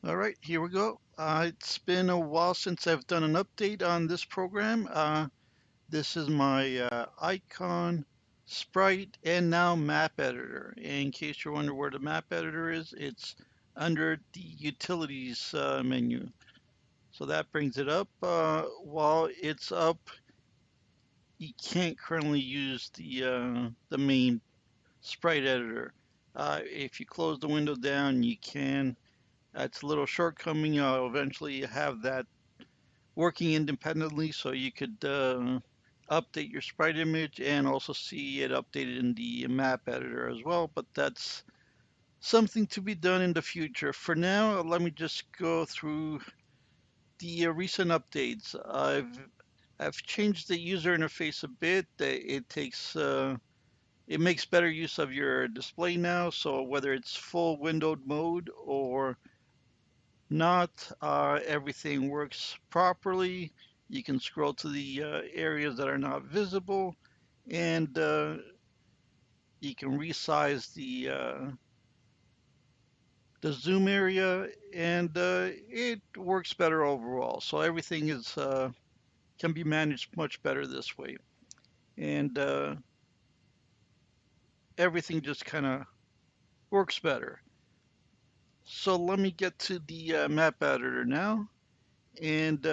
All right, here we go. It's been a while since I've done an update on this program. This is my icon, Sprite, and now map editor. In case you're wondering where the map editor is, it's under the utilities menu. So that brings it up. While it's up, you can't currently use the main Sprite editor. If you close the window down, you can. It's a little shortcoming. I'll eventually have that working independently so you could update your sprite image and also see it updated in the map editor as well. But that's something to be done in the future. For now, let me just go through the recent updates. I've changed the user interface a bit. It makes better use of your display now. So whether it's full windowed mode or not, everything works properly. You can scroll to the areas that are not visible, and you can resize the zoom area, and it works better overall. So everything is can be managed much better this way, and everything just kind of works better. So let me get to the map editor now, and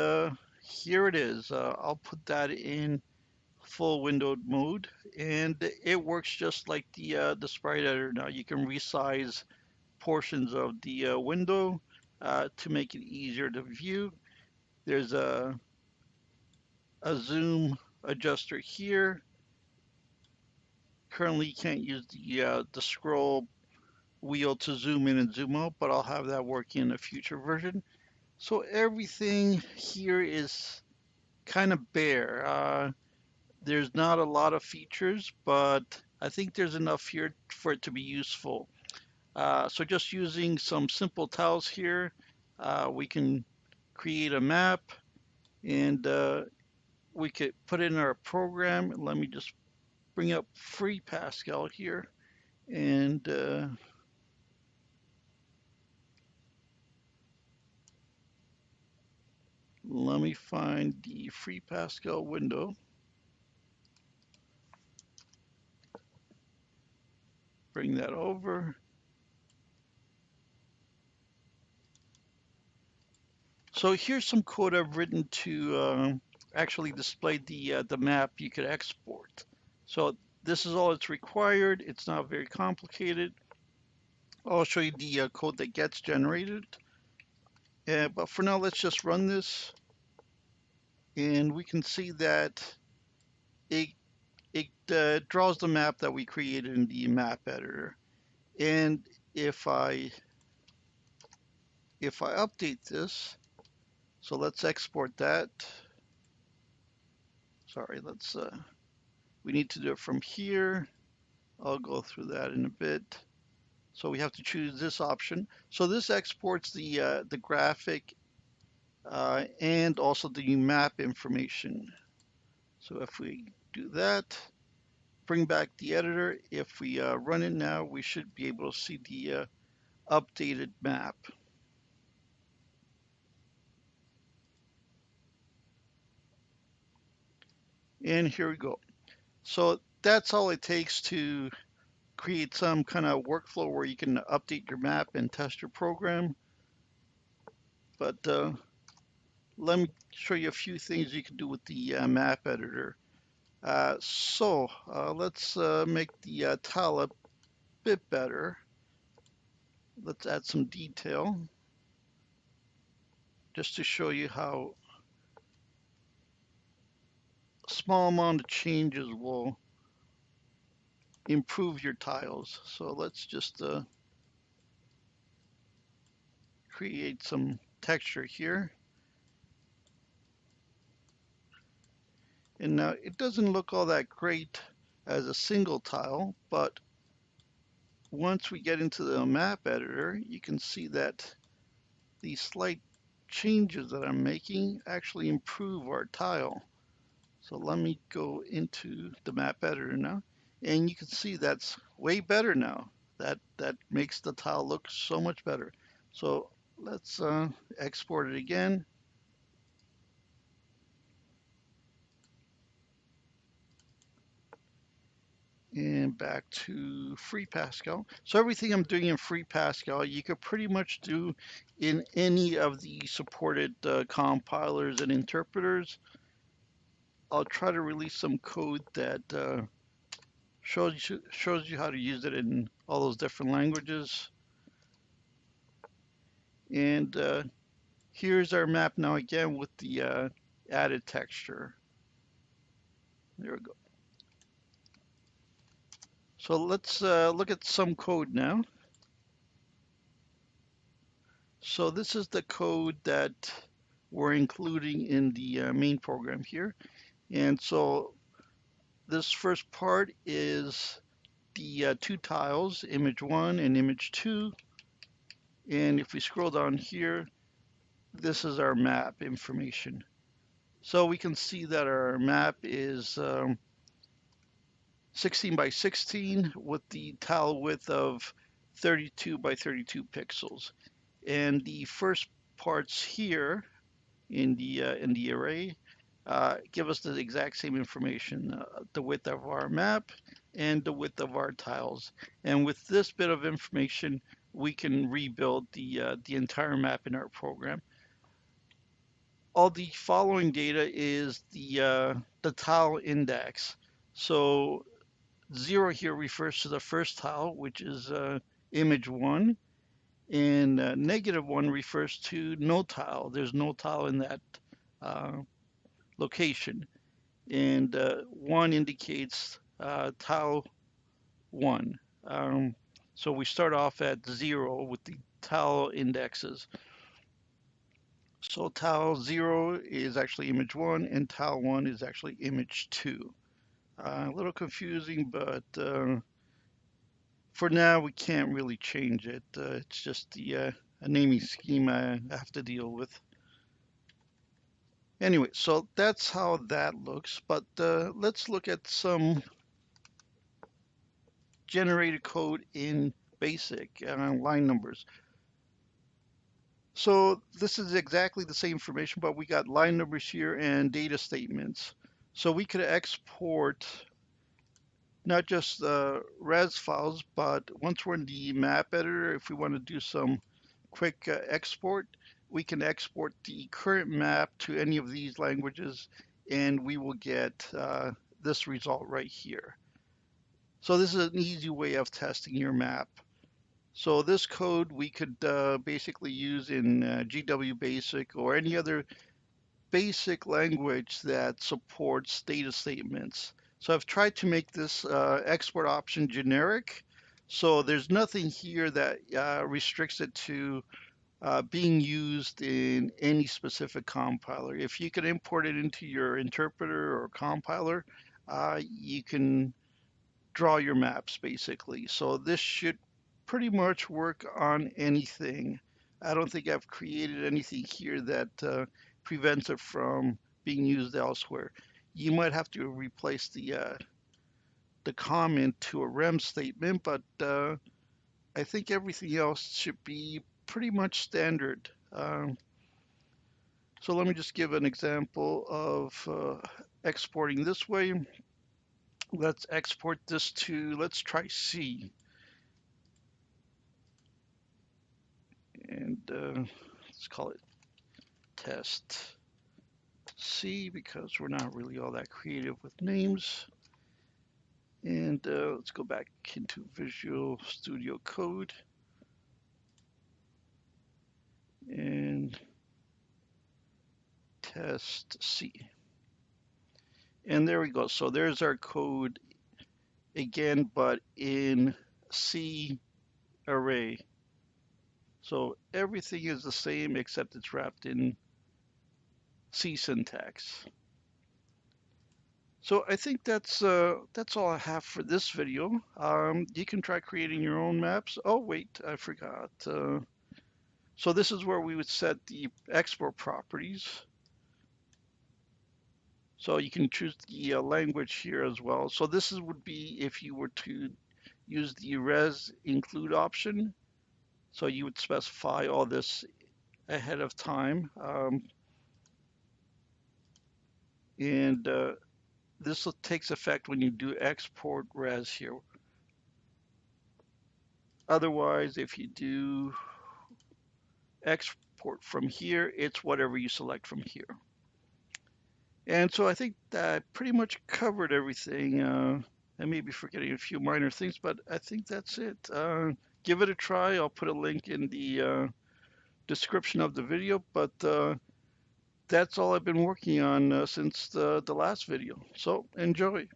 here it is. I'll put that in full windowed mode, and it works just like the sprite editor. Now you can resize portions of the window to make it easier to view. There's a zoom adjuster here. Currently, you can't use the scroll wheel to zoom in and zoom out, but I'll have that working in a future version. So everything here is kind of bare. There's not a lot of features, but I think there's enough here for it to be useful. So just using some simple tiles here, we can create a map, and we could put in our program. Let me just bring up Freepascal here, and let me find the Freepascal window. Bring that over. So here's some code I've written to actually display the map you could export. So this is all it's required. It's not very complicated. I'll show you the code that gets generated. But for now, let's just run this, and we can see that it it draws the map that we created in the map editor. And if I update this, so let's export that. Sorry, we need to do it from here. I'll go through that in a bit. So we have to choose this option. So this exports the graphic and also the map information. So if we do that, bring back the editor. If we run it now, we should be able to see the updated map. And here we go. So that's all it takes to create some kind of workflow where you can update your map and test your program. But let me show you a few things you can do with the map editor. Let's make the tile a bit better. Let's add some detail just to show you how a small amount of changes will improve your tiles. So let's just create some texture here. And now it doesn't look all that great as a single tile, but once we get into the map editor, you can see that these slight changes that I'm making actually improve our tile. So let me go into the map editor now, and you can see that's way better now. That makes the tile look so much better. So Let's export it again. And back to Freepascal. So everything I'm doing in Freepascal, you could pretty much do in any of the supported compilers and interpreters. I'll try to release some code that shows you how to use it in all those different languages. And here's our map now again with the added texture. There we go. So let's look at some code now. So this is the code that we're including in the main program here. And so this first part is the two tiles, image 1 and image 2. And if we scroll down here, this is our map information. So we can see that our map is 16 by 16 with the tile width of 32 by 32 pixels. And the first parts here in the array give us the exact same information, the width of our map and the width of our tiles. And with this bit of information, we can rebuild the entire map in our program. All the following data is the tile index. So 0 here refers to the first tile, which is image 1, and -1 refers to no tile. There's no tile in that location, and 1 indicates tile 1. So we start off at 0 with the tile indexes. So tile 0 is actually image 1, and tile 1 is actually image 2. A little confusing, but for now we can't really change it. It's just a naming scheme I have to deal with. Anyway, so that's how that looks, but let's look at some generated code in BASIC line numbers. So this is exactly the same information, but we got line numbers here and data statements. So we could export not just res files, but once we're in the map editor, if we want to do some quick export, we can export the current map to any of these languages, and we will get this result right here. So this is an easy way of testing your map. So this code we could basically use in GW Basic or any other basic language that supports data statements. So I've tried to make this export option generic. So there's nothing here that restricts it to being used in any specific compiler. If you can import it into your interpreter or compiler, you can draw your maps basically. So this should pretty much work on anything. I don't think I've created anything here that prevents it from being used elsewhere. You might have to replace the comment to a rem statement, but I think everything else should be pretty much standard. So let me just give an example of exporting this way. Let's export this to, let's try C. And let's call it test C because we're not really all that creative with names. And let's go back into Visual Studio Code. And test C. And there we go. So there's our code again, but in C array. So everything is the same except it's wrapped in C syntax. So I think that's all I have for this video. You can try creating your own maps. Oh wait, I forgot. So this is where we would set the export properties. So you can choose the language here as well. So this would be if you were to use the res include option. So you would specify all this ahead of time. And this takes effect when you do export res here. Otherwise, if you do export from here, it's whatever you select from here. And so I think that pretty much covered everything. I may be forgetting a few minor things, but I think that's it. Give it a try. I'll put a link in the description of the video, but that's all I've been working on since the last video. So enjoy.